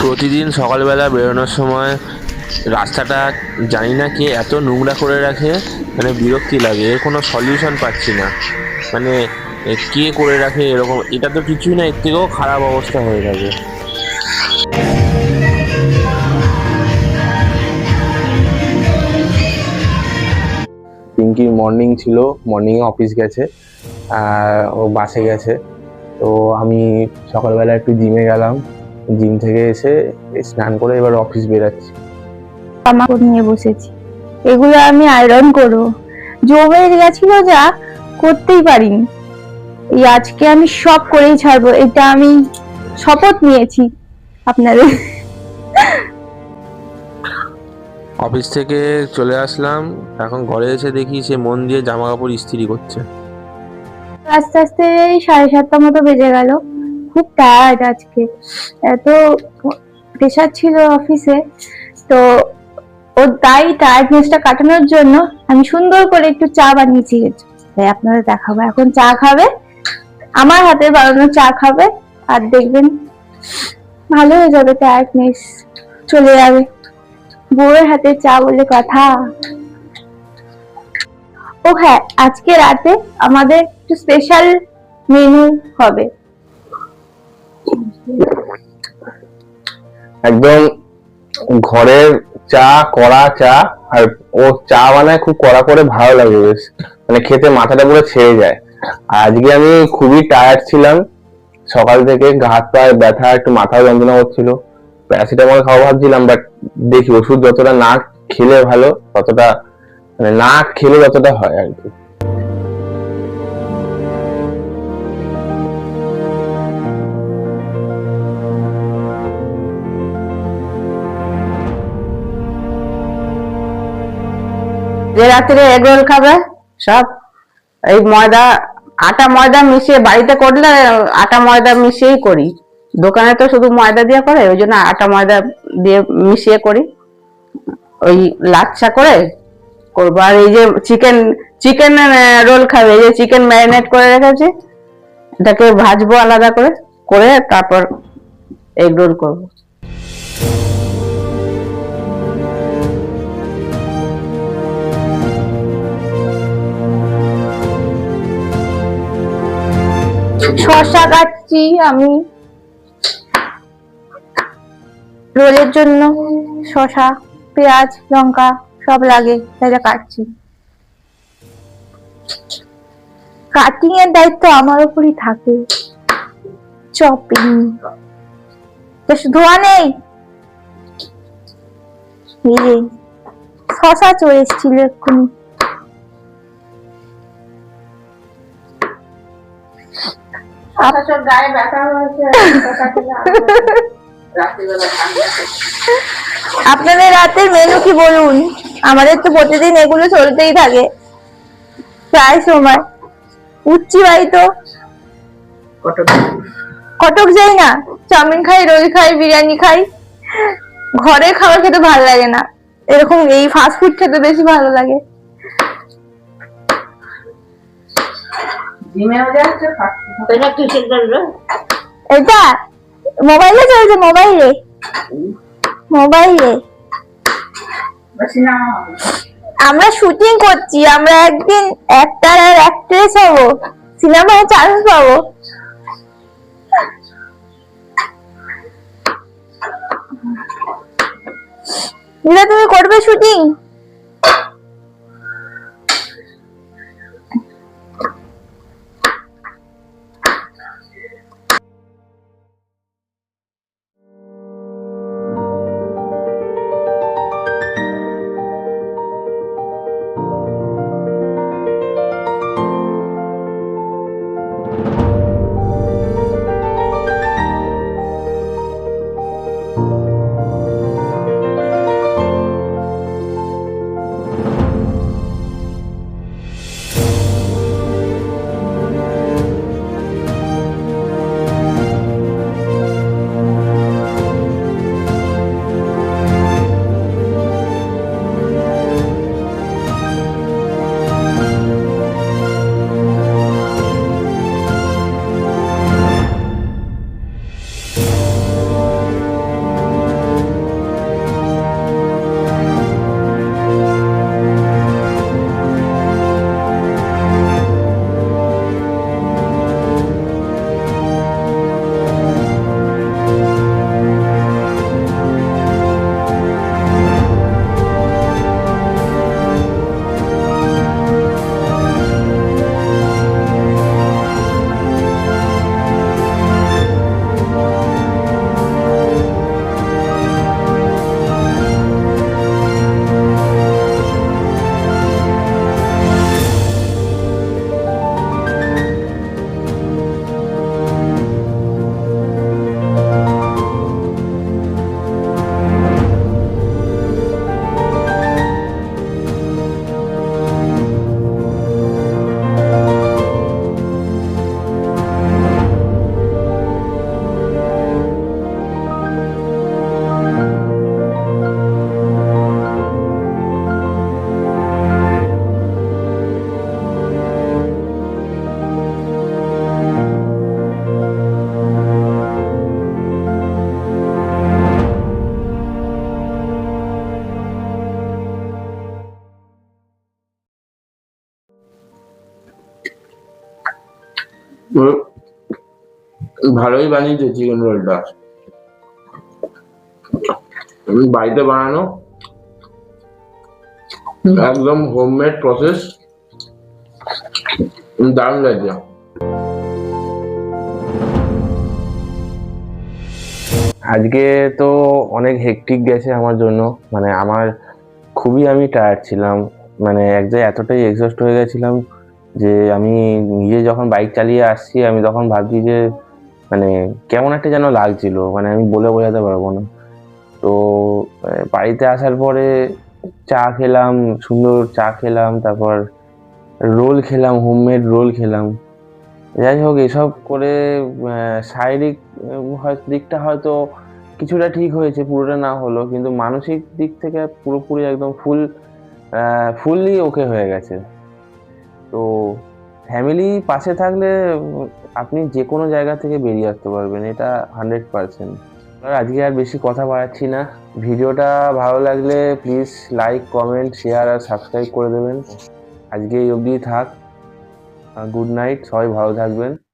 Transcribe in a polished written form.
প্রতিদিন সকালবেলা বেরোনোর সময় রাস্তাটা জানি না কে এত নোংরা করে রাখে, মানে বিরক্তি লাগে। এর কোনো সলিউশন পাচ্ছি না, মানে কে করে রাখে এরকম। এটা তো কিছুই না, এর থেকেও খারাপ অবস্থা হয়ে যাবে। পিঙ্কির মর্নিং ছিল, মর্নিংয়ে অফিস গেছে, ও বাসে গেছে। তো আমি সকালবেলা একটু জিমে গেলাম, জিম থেকে এসে স্নান করে এবার অফিস বেরাচ্ছি। জামা নিয়ে বসেছি, এগুলো আমি আয়রন করবো। জমে গেছিল যা, করতেই পারিনি। এই আজকে আমি সব করেই ছাড়বো, এটা আমি শপথ নিয়েছি আপনাদের। অফিস থেকে চলে আসলাম, এখন ঘরে এসে দেখি সে মন দিয়ে জামা কাপড় ইস্ত্রি করছে। আস্তে আস্তে 7:30 মতো বেজে গেল। খুব টায়ার্ড আজকে, এত প্রেশার ছিল অফিসে। তো ওর তাই টায়ার্ডনেসটা কাটানোর জন্য আমি সুন্দর করে একটু চা বানিয়েছি, তাই আপনাদের দেখাবো। এখন চা খাবে, আমার হাতে বানানো চা খাবে, আর দেখবেন ভালো হয়ে যাবে, টায়ার্ডনেস চলে যাবে। বউয়ের হাতে চা বলে কথা। ও হ্যাঁ, আজকে রাতে আমাদের একটু স্পেশাল মেনু হবে। একদম ঘরের চা, কড়া চা। আর ও চা বানায় খুব কড়া করে, ভালো লাগে বেশ, মানে খেতে মাথাটা পুরো ছেড়ে যায়। আজকে আমি খুবই টায়ার্ড ছিলাম, সকাল থেকে হাত পায়ে ব্যথা, একটু মাথা যন্ত্রণা হচ্ছিল। প্যারাসিটামল খাওয়া ভাবছিলাম, বাট দেখি ওষুধ যতটা না খেলে ভালো, ততটা মানে না খেলে যতটা হয় আর কি। যে রাত্রে এগরোল খাবে সব এই ময়দা, আটা ময়দা মিশিয়ে, বাড়িতে করলে আটা ময়দা মিশিয়েই করি, দোকানে তো শুধু ময়দা দিয়ে করে, ওই জন্য আটা ময়দা দিয়ে মিশিয়ে করি। ওই লাচ্ছা করে করবো। আর এই যে চিকেন চিকেন রোল খাবে, এই যে চিকেন ম্যারিনেট করে রেখেছি, এটাকে ভাজবো আলাদা করে, করে তারপর এগ রোল করবো। শসা কাটছি আমি রোলের জন্য। শসা, পেঁয়াজ, লঙ্কা সব লাগে, তাই কাটছি। কাটিং এর দায়িত্ব আমার উপরই থাকে, চপিং। ধোয়া নেই, শসা চলে এসেছিল এক্ষুনি। গায়ে ব্যথা হয়েছে রাত্রিবেলা ঠান্ডা। আপনাদের রাতের মেনু কি বলুন? আমাদের তো প্রতিদিন এগুলো চলতেই থাকে প্রায় সময়। উচ্চি বাই তো কটক যাই না, চাউমিন খাই, রোল খাই, বিরিয়ানি খাই। ঘরে খাবার খেতে ভালো লাগে না, এরকম এই ফাস্ট ফুড খেতে বেশি ভালো লাগে। এটা মোবাইলে চলছে, মোবাইলে মোবাইলে আমরা শুটিং করছি, আমরা একদিন অ্যাক্টর আর অ্যাক্ট্রেস হবো, সিনেমায় চান্স পাবো। দিদা তুমি করবে শুটিং? ভালোই বানিয়েছে চিকেন রোলটা, বাড়িতে বানানো, একদম হোমমেড প্রসেস, দারুণ লাগছে। আজকে তো অনেক হেক্টিক গেছে আমার জন্য, মানে আমার খুবই আমি টায়ার্ড ছিলাম, মানে এক জায়গায় এতটাই এক্সস্ট হয়ে গেছিলাম যে আমি নিজে যখন বাইক চালিয়ে আসছি আমি তখন ভাবছি যে মানে কেমন একটা যেন লাগছিল, মানে আমি বলে বোঝাতে পারবো না। তো বাড়িতে আসার পরে চা খেলাম, সুন্দর চা খেলাম, তারপর রোল খেলাম, হোমমেড রোল খেলাম। যাই হোক, এসব করে শারীরিক দিকটা হয়তো কিছুটা ঠিক হয়েছে, পুরোটা না হলো, কিন্তু মানসিক দিক থেকে পুরোপুরি একদম ফুললি ওকে হয়ে গেছে। তো ফ্যামিলি পাশে থাকলে আপনি যে কোনো জায়গা থেকে বেরিয়ে আসতে পারবেন, এটা 100%। আজকে আর বেশি কথা বাড়াচ্ছি না, ভিডিওটা ভালো লাগলে প্লিজ লাইক, কমেন্ট, শেয়ার আর সাবস্ক্রাইব করে দেবেন। আজকে এই অবধি থাক। গুড নাইট, সবাই ভালো থাকবেন।